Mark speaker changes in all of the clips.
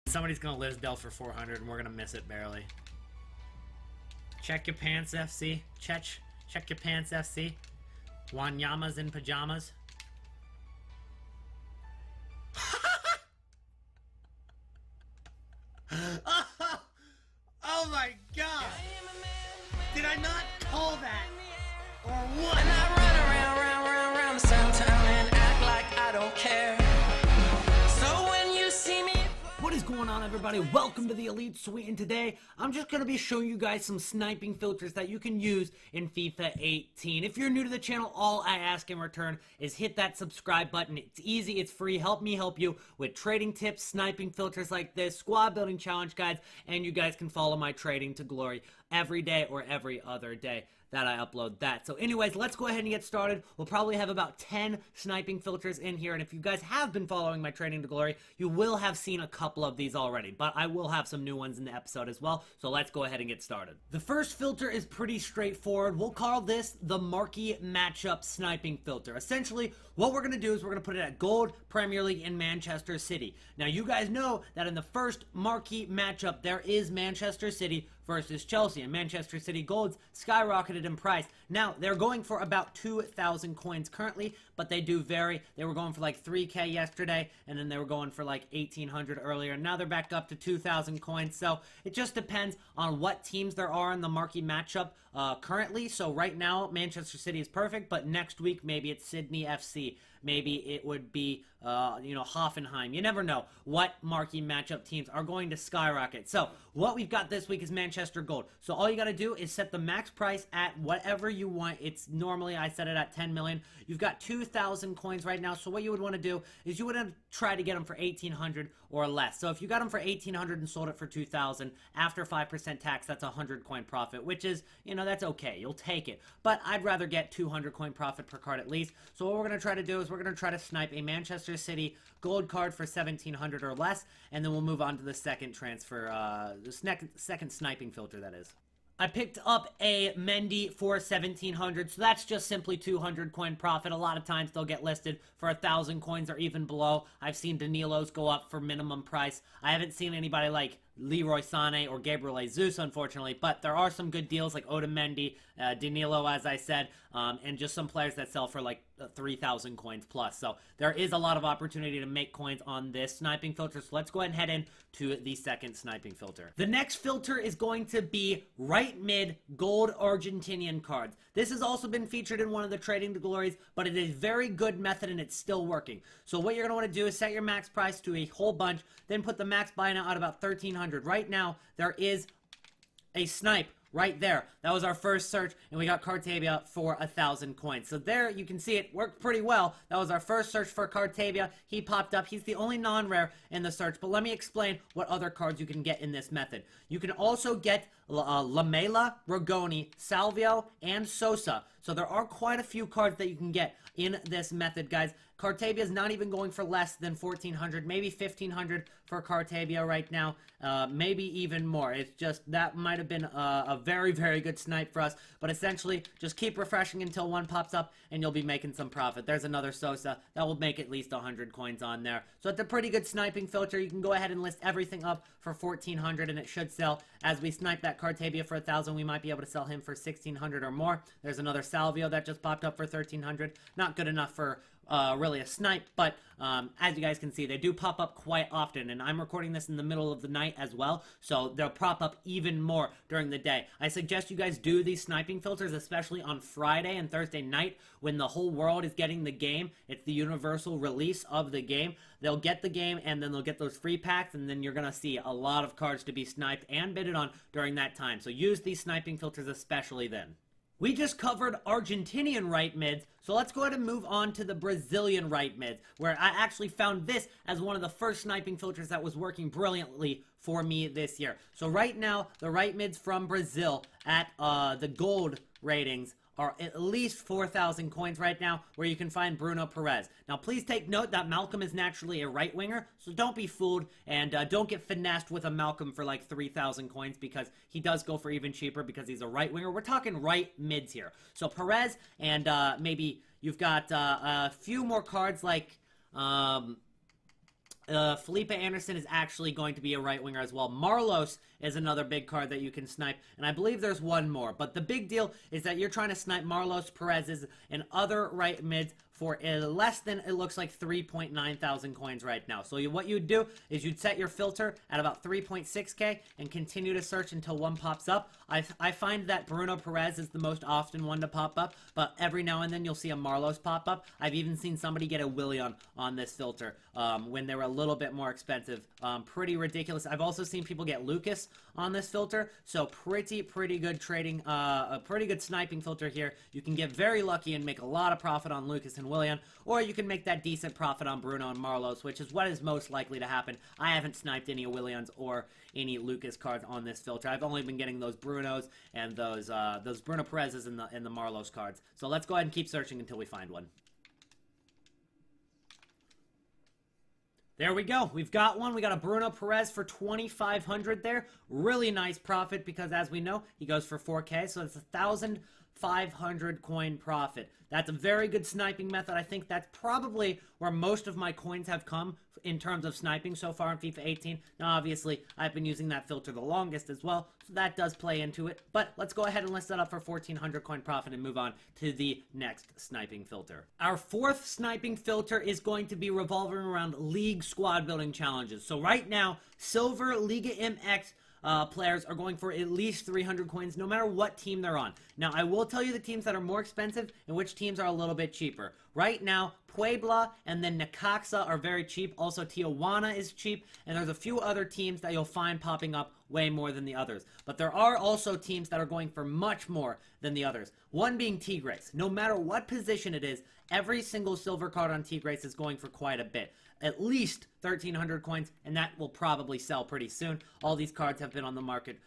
Speaker 1: Somebody's gonna list Del for 400 and we're gonna miss it barely. Check your pants, FC. Check your pants, FC. Wanyamas in pajamas. Oh my god! Did I not call that? Or what?
Speaker 2: And I run around the soundtown and act like I don't care. So when you see me...
Speaker 3: What is going on, everybody? Welcome to the Elite Suite, and today I'm just going to be showing you guys some sniping filters that you can use in FIFA 18. If you're new to the channel, all I ask in return is hit that subscribe button. It's easy, it's free. Help me help you with trading tips, sniping filters like this, squad building challenge guides, and you guys can follow my trading to glory every day or every other day that I upload that. So anyways, let's go ahead and get started. We'll probably have about 10 sniping filters in here, and if you guys have been following my trading to glory, you will have seen a couple of these already, but I will have some new ones in the episode as well, so let's go ahead and get started. The first filter is pretty straightforward. We'll call this the Marquee Matchup sniping filter. Essentially, what we're going to do is we're going to put it at Gold, Premier League, and Manchester City. Now, you guys know that in the first Marquee Matchup, there is Manchester City versus Chelsea, and Manchester City Golds skyrocketed in price. Now, they're going for about 2,000 coins currently, but they do vary. They were going for like 3K yesterday, and then they were going for like 1,800 earlier, and now they're back up to 2,000 coins, so it just depends on what teams there are in the Marquee Matchup currently. So right now, Manchester City is perfect, but next week, maybe it's Sydney FC. Maybe it would be, Hoffenheim. You never know what Marquee Matchup teams are going to skyrocket. So what we've got this week is Manchester Gold. So all you got to do is set the max price at whatever you want. It's normally, I set it at 10 million. You've got 2,000 coins right now. So what you would want to do is you would try to get them for 1,800 or less. So if you got them for 1,800 and sold it for 2,000, after 5% tax, that's a 100 coin profit, which is, that's okay. You'll take it. But I'd rather get 200 coin profit per card at least. So what we're going to try to do is we're going to try to snipe a Manchester City gold card for 1,700 or less, and then we'll move on to the second transfer, the second sniping filter, that is. I picked up a Mendy for 1,700, so that's just simply 200 coin profit. A lot of times they'll get listed for 1,000 coins or even below. I've seen Danilo's go up for minimum price. I haven't seen anybody like Leroy Sané or Gabriel Jesus, unfortunately, but there are some good deals like Otamendi, Danilo, as I said, and just some players that sell for like 3,000 coins plus. So there is a lot of opportunity to make coins on this sniping filter. So let's go ahead and head into the second sniping filter. The next filter is going to be right mid gold Argentinian cards. This has also been featured in one of the trading to glories, but it is a very good method and it's still working. So what you're going to want to do is set your max price to a whole bunch, then put the max buy now at about 1,300. Right now, there is a snipe right there. That was our first search, and we got Cartavia for 1,000 coins. So there, you can see it worked pretty well. That was our first search for Cartavia. He popped up. He's the only non-rare in the search, but let me explain what other cards you can get in this method. You can also get Lamela, Ragoni, Salvio, and Sosa. So there are quite a few cards that you can get in this method, guys. Cartavia is not even going for less than 1,400, maybe 1,500 for Cartavia right now, maybe even more. It's just, that might have been a very, very good snipe for us, but essentially, just keep refreshing until one pops up, and you'll be making some profit. There's another Sosa. That will make at least 100 coins on there. So it's a pretty good sniping filter. You can go ahead and list everything up for 1,400, and it should sell. As we snipe that Cartavia for 1,000, we might be able to sell him for 1,600 or more. There's another Salvio that just popped up for 1,300. Not good enough for really a snipe, but as you guys can see, they do pop up quite often, and I'm recording this in the middle of the night as well, so they'll pop up even more during the day. I suggest you guys do these sniping filters, especially on Friday and Thursday night when the whole world is getting the game. It's the universal release of the game. They'll get the game, and then they'll get those free packs, and then you're going to see a lot of cards to be sniped and bidded on during that time. So use these sniping filters especially then. We just covered Argentinian right mids, so let's go ahead and move on to the Brazilian right mids, where I actually found this as one of the first sniping filters that was working brilliantly for me this year. So right now, the right mids from Brazil at the gold ratings are at least 4,000 coins right now, where you can find Bruno Perez. Now, please take note that Malcolm is naturally a right winger, so don't be fooled, and don't get finessed with a Malcolm for like 3,000 coins, because he does go for even cheaper because he's a right winger. We're talking right mids here. So Perez, and maybe you've got a few more cards like Felipe Anderson is actually going to be a right winger as well. Marlos is another big card that you can snipe, and I believe there's one more. But the big deal is that you're trying to snipe Marlos, Perez's, and other right mids for less than, it looks like, 3.9 thousand coins right now. So what you'd do is you'd set your filter at about 3.6k and continue to search until one pops up. I find that Bruno Perez is the most often one to pop up, but every now and then you'll see a Marlos pop up. I've even seen somebody get a Willian on this filter when they were a little bit more expensive. Pretty ridiculous. I've also seen people get Lucas on this filter, so pretty good trading, a pretty good sniping filter here. You can get very lucky and make a lot of profit on Lucas and Willian, or you can make that decent profit on Bruno and Marlos, which is what is most likely to happen. I haven't sniped any Willians or any Lucas cards on this filter. I've only been getting those Brunos and those Bruno Perez's and the Marlos cards. So let's go ahead and keep searching until we find one. There we go. We've got one. We got a Bruno Perez for 2,500 there. Really nice profit because, as we know, he goes for 4K, so it's 1,500 coin profit. That's a very good sniping method. I think that's probably where most of my coins have come in terms of sniping so far in FIFA 18. Now, obviously, I've been using that filter the longest as well, so that does play into it. But let's go ahead and list that up for 1,400 coin profit and move on to the next sniping filter. Our fourth sniping filter is going to be revolving around League squad building challenges. So right now, Silver Ligue MX players are going for at least 300 coins no matter what team they're on. Now, I will tell you the teams that are more expensive and which teams are a little bit cheaper. Right now, Puebla and then Necaxa are very cheap. Also, Tijuana is cheap, and there's a few other teams that you'll find popping up way more than the others. But there are also teams that are going for much more than the others. One being Tigres. No matter what position it is, every single silver card on Tigres is going for quite a bit. At least 1,300 coins, and that will probably sell pretty soon. All these cards have been on the market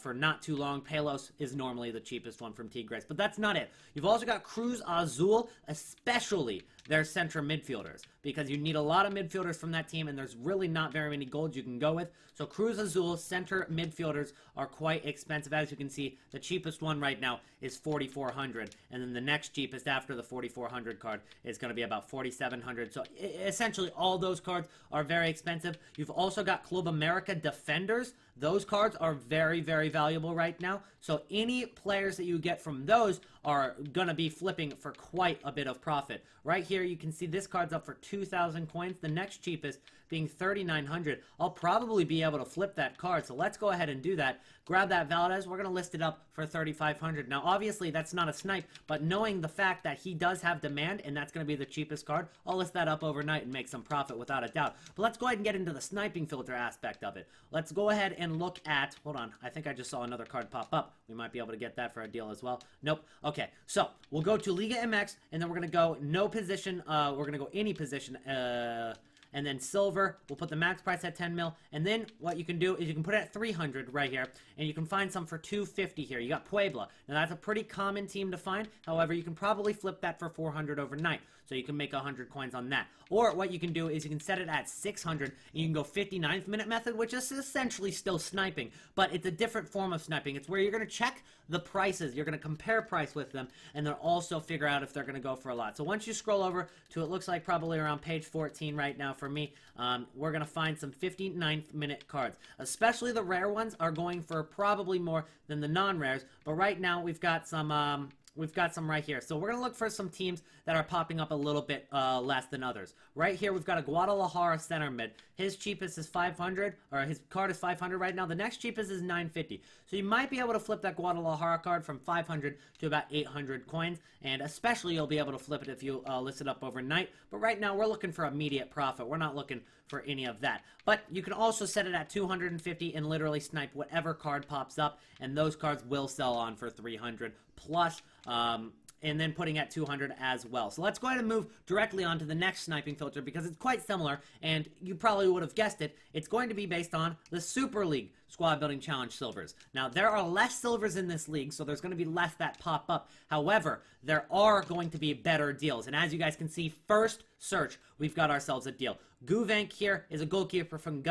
Speaker 3: for not too long. Palos is normally the cheapest one from Tigres, but that's not it. You've also got Cruz Azul, especially their central midfielders, because you need a lot of midfielders from that team, and there's really not very many golds you can go with. So Cruz Azul center midfielders are quite expensive. As you can see, the cheapest one right now is 4,400, and then the next cheapest after the 4,400 card is going to be about 4,700. So essentially, all those cards are very expensive. You've also got Club America defenders. Those cards are very valuable right now. So any players that you get from those are going to be flipping for quite a bit of profit. Right here, you can see this card's up for 2,000 coins. The next cheapest being 3,900. I'll probably be able to flip that card. So let's go ahead and do that. Grab that Valdez. We're going to list it up for 3,500. Now, obviously, that's not a snipe, but knowing the fact that he does have demand and that's going to be the cheapest card, I'll list that up overnight and make some profit without a doubt. But let's go ahead and get into the sniping filter aspect of it. Let's go ahead and look at, hold on, I think I just saw another card pop up. We might be able to get that for a deal as well. Nope. Okay, so we'll go to Liga MX, and then we're going to go no position, we're going to go any position, and then silver, we'll put the max price at 10 mil, and then what you can do is you can put it at 300 right here, and you can find some for 250 here. You got Puebla. Now that's a pretty common team to find. However, you can probably flip that for 400 overnight, so you can make 100 coins on that. Or what you can do is you can set it at 600, and you can go 59th minute method, which is essentially still sniping, but it's a different form of sniping. It's where you're going to check the prices, you're going to compare price with them, and then also figure out if they're going to go for a lot. So once you scroll over to, it looks like probably around page 14 right now for me, we're going to find some 59th minute cards. Especially the rare ones are going for probably more than the non-rares, but right now we've got some right here. So we're going to look for some teams that are popping up a little bit less than others. Right here, we've got a Guadalajara center mid. His cheapest is 500, or his card is 500 right now. The next cheapest is 950. So you might be able to flip that Guadalajara card from 500 to about 800 coins, and especially you'll be able to flip it if you list it up overnight. But right now, we're looking for immediate profit. We're not looking for any of that. But you can also set it at 250 and literally snipe whatever card pops up, and those cards will sell on for 300 plus, and then putting at 200 as well. So let's go ahead and move directly on to the next sniping filter, because it's quite similar, and you probably would have guessed it. It's going to be based on the Super League Squad Building Challenge silvers. Now, there are less silvers in this league, so there's going to be less that pop up. However, there are going to be better deals, and as you guys can see, first search, we've got ourselves a deal. Guvenk here is a goalkeeper from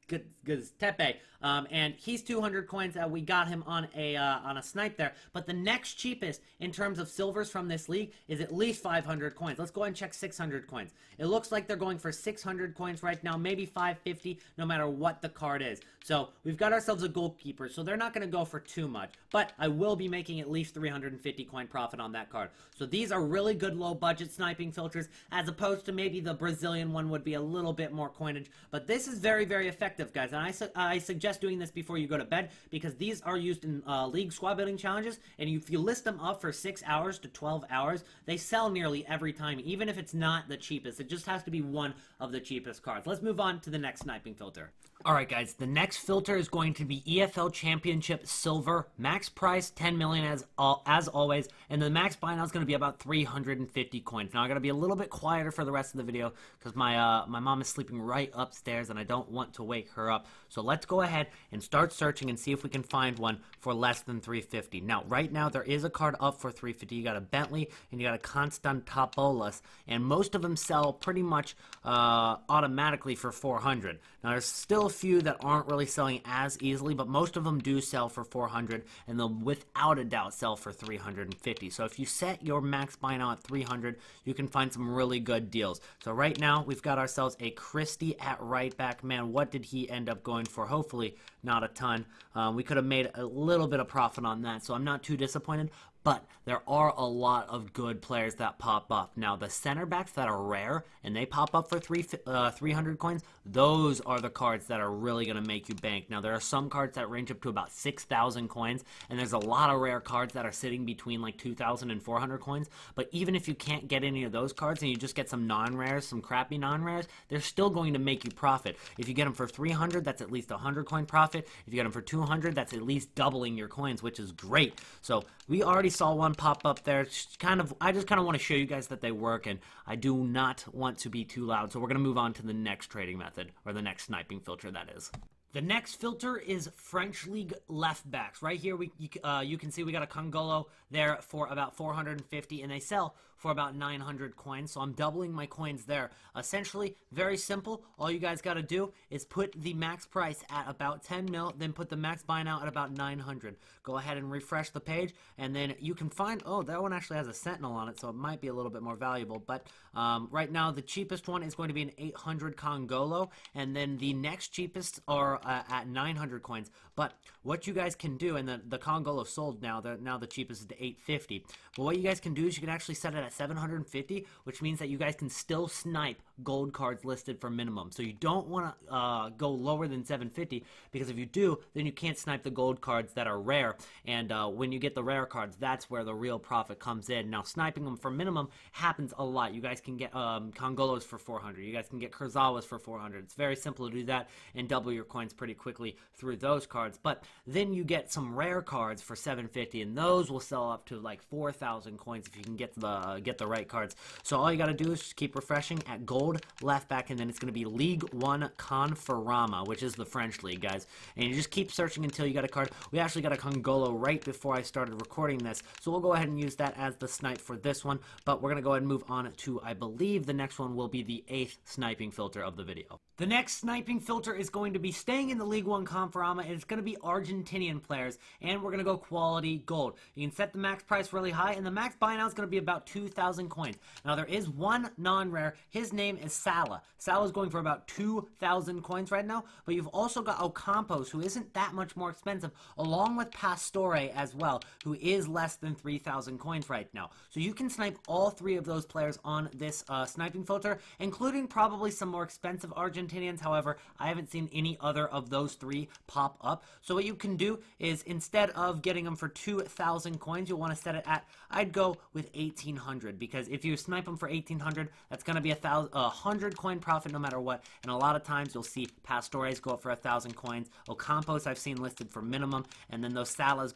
Speaker 3: Tepe, and he's 200 coins. We got him on a snipe there. But the next cheapest in terms of silvers from this league is at least 500 coins. Let's go ahead and check 600 coins. It looks like they're going for 600 coins right now, maybe 550, no matter what the card is. So we've got ourselves a goalkeeper, so they're not going to go for too much. But I will be making at least 350 coin profit on that card. So these are really good low budget sniping filters, as opposed to maybe the Brazilian one would be a little bit more coinage. But this is very, very effective, guys. And I suggest doing this before you go to bed, because these are used in League squad building challenges. And if you list them up for 6 hours to 12 hours, they sell nearly every time, even if it's not the cheapest. It just has to be one of the cheapest cards. Let's move on to the next sniping filter. Alright guys, the next filter is going to be EFL Championship Silver, max price 10 million as always, and the max buy now is going to be about 350 coins. Now I got to be a little bit quieter for the rest of the video because my mom is sleeping right upstairs and I don't want to wake her up. So let's go ahead and start searching and see if we can find one for less than 350. Now right now there is a card up for 350. You got a Bentley and you got a Constantopoulos, and most of them sell pretty much automatically for 400. Now there's still a few that aren't really selling as easily, but most of them do sell for 400, and they'll without a doubt sell for 350. So if you set your max buy now at 300, you can find some really good deals. So right now we've got ourselves a Christie at right back. Man, what did he end up going for? Hopefully not a ton. We could have made a little bit of profit on that, so I'm not too disappointed. But there are a lot of good players that pop up. Now, the center backs that are rare and they pop up for 300 coins, those are the cards that are really going to make you bank. Now, there are some cards that range up to about 6,000 coins, and there's a lot of rare cards that are sitting between like 2,000 and 400 coins. But even if you can't get any of those cards and you just get some non-rares, some crappy non-rares, they're still going to make you profit. If you get them for 300, that's at least 100 coin profit. If you get them for 200, that's at least doubling your coins, which is great. So we already saw one pop up there. I just kind of want to show you guys that they work, and I do not want to be too loud. So we're going to move on to the next trading method, or the next sniping filter, that is. The next filter is French League left backs. Right here, you can see we got a Congolo there for about 450, and they sell for about 900 coins. So I'm doubling my coins there. Essentially, very simple. All you guys got to do is put the max price at about 10 mil, then put the max buy now at about 900. Go ahead and refresh the page, and then you can find, oh, that one actually has a Sentinel on it, so it might be a little bit more valuable. But right now, the cheapest one is going to be an 800 Congolo, and then the next cheapest are at 900 coins. But what you guys can do, and the Congolo sold now, the cheapest is to 850. But what you guys can do is you can actually set it at 750, which means that you guys can still snipe gold cards listed for minimum. So you don't want to go lower than 750, because if you do, then you can't snipe the gold cards that are rare. And when you get the rare cards, that's where the real profit comes in. Now, sniping them for minimum happens a lot. You guys can get Congolos for 400. You guys can get Kurzawas for 400. It's very simple to do that and double your coins pretty quickly through those cards. But then you get some rare cards for 750, and those will sell up to like 4,000 coins if you can get the right cards. So all you got to do is just keep refreshing at gold left back, and then it's going to be Ligue 1 Conforama, which is the French league, guys. And you just keep searching until you got a card. We actually got a Congolo right before I started recording this, so we'll go ahead and use that as the snipe for this one. But we're going to go ahead and move on to, I believe the next one will be the 8th sniping filter of the video. The next sniping filter is going to be staying in the Ligue 1 Conforama, and it's going to be Argentinian players, and we're going to go quality gold. You can set the max price really high, and the max buy now is going to be about 2,000 coins. Now, there is one non-rare. His name is Salah. Salah's going for about 2,000 coins right now, but you've also got Ocampos, who isn't that much more expensive, along with Pastore as well, who is less than 3,000 coins right now. So you can snipe all three of those players on this sniping filter, including probably some more expensive Argentinians. However, I haven't seen any other of those three pop up. So what you can do is, instead of getting them for 2,000 coins, you'll want to set it at, I'd go with 1,800, because if you snipe them for 1,800, that's going to be 100 coin profit no matter what. And a lot of times you'll see Pastores go up for 1,000 coins. Ocampos I've seen listed for minimum, and then those Salahs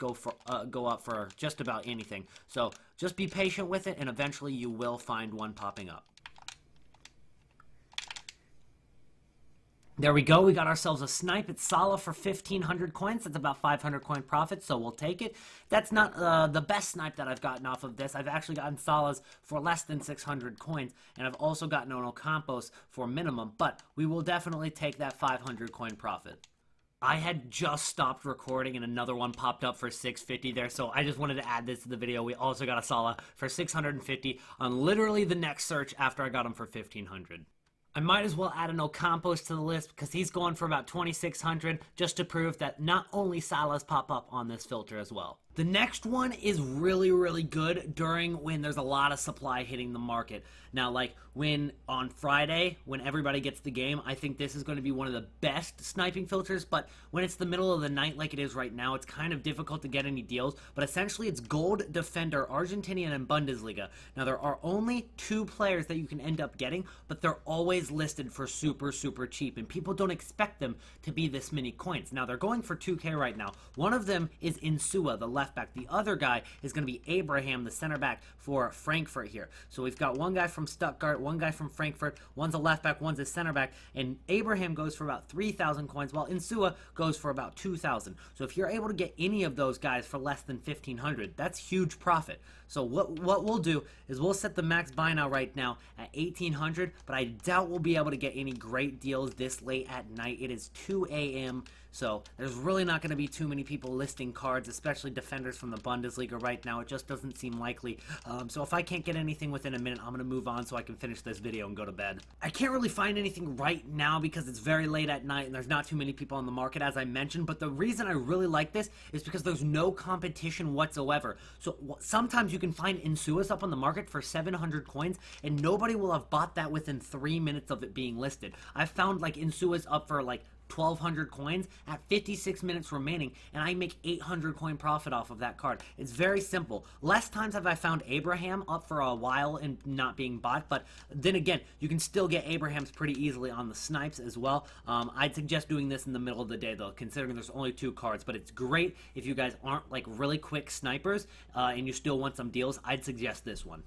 Speaker 3: go up for just about anything. So just be patient with it, and eventually you will find one popping up. There we go. We got ourselves a snipe. It's Salah for 1,500 coins. That's about 500 coin profit, so we'll take it. That's not the best snipe that I've gotten off of this. I've actually gotten Salah's for less than 600 coins, and I've also gotten Ocampos for minimum, but we will definitely take that 500 coin profit. I had just stopped recording and another one popped up for 650 there, so I just wanted to add this to the video. We also got a Salah for 650 on literally the next search after I got him for 1,500. I might as well add an Ocampos to the list because he's going for about 2,600 just to prove that not only Salahs pop up on this filter as well. The next one is really, really good during when there's a lot of supply hitting the market. Now, like when on Friday, when everybody gets the game, I think this is going to be one of the best sniping filters, but when it's the middle of the night like it is right now, it's kind of difficult to get any deals, but essentially it's Gold, Defender, Argentinian, and Bundesliga. Now, there are only 2 players that you can end up getting, but they're always listed for super, super cheap, and people don't expect them to be this many coins. Now, they're going for 2K right now. One of them is Insua, the left back. The other guy is going to be Abraham, the center back for Frankfurt here. So we've got one guy from Stuttgart, one guy from Frankfurt, one's a left back, one's a center back, and Abraham goes for about 3,000 coins, while Insua goes for about 2,000. So if you're able to get any of those guys for less than 1,500, that's huge profit. So what we'll do is we'll set the max buy now right now at 1,800, but I doubt we'll be able to get any great deals this late at night. It is 2 a.m., so there's really not going to be too many people listing cards, especially defenders from the Bundesliga right now. It just doesn't seem likely. So if I can't get anything within a minute, I'm going to move on so I can finish this video and go to bed. I can't really find anything right now because it's very late at night and there's not too many people on the market, as I mentioned. But the reason I really like this is because there's no competition whatsoever. So sometimes you can find Insuas up on the market for 700 coins and nobody will have bought that within 3 minutes of it being listed. I've found like Insuas up for like 1,200 coins at 56 minutes remaining, and I make 800 coin profit off of that card. It's very simple. Less times have I found Abraham up for a while and not being bought, but then again, you can still get Abrahams pretty easily on the snipes as well. I'd suggest doing this in the middle of the day though, considering there's only 2 cards, but it's great if you guys aren't like really quick snipers and you still want some deals. I'd suggest this one.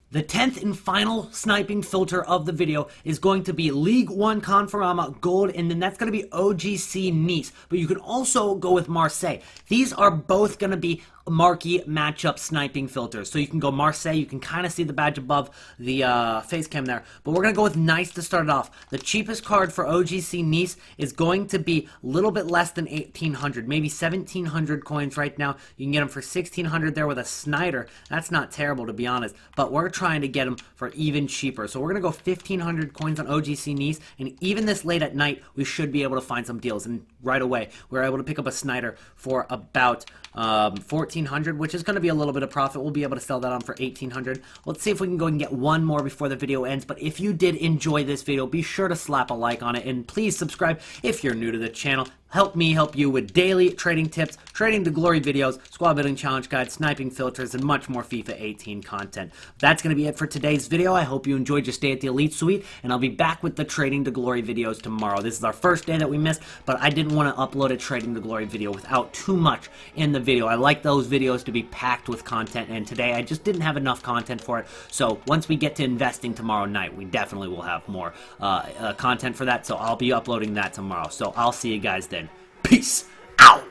Speaker 3: The 10th and final sniping filter of the video is going to be Ligue 1 Conforama Gold, and then that's going to be OGC Nice. But you can also go with Marseille. These are both going to be Marquee Matchup sniping filters. So you can go Marseille, you can kind of see the badge above the face cam there. But we're going to go with Nice to start it off. The cheapest card for OGC Nice is going to be a little bit less than 1,800, maybe 1,700 coins right now. You can get them for 1,600 there with a Snyder. That's not terrible, to be honest. But we're trying to get them for even cheaper. So we're going to go 1,500 coins on OGC Nice. And even this late at night, we should be able to find some deals. And right away, we're able to pick up a Snyder for about 1,400, which is going to be a little bit of profit. We'll be able to sell that on for 1,800. Let's see if we can go and get one more before the video ends. But if you did enjoy this video, be sure to slap a like on it, and please subscribe if you're new to the channel. Help me help you with daily trading tips, trading to glory videos, squad building challenge guides, sniping filters, and much more FIFA 18 content. That's going to be it for today's video. I hope you enjoyed your stay at the Elite Suite, and I'll be back with the trading to glory videos tomorrow. This is our first day that we missed, but I didn't want to upload a trading to glory video without too much in the video. I like those videos to be packed with content, and today I just didn't have enough content for it. So once we get to investing tomorrow night, we definitely will have more content for that, so I'll be uploading that tomorrow. So I'll see you guys then. Peace out!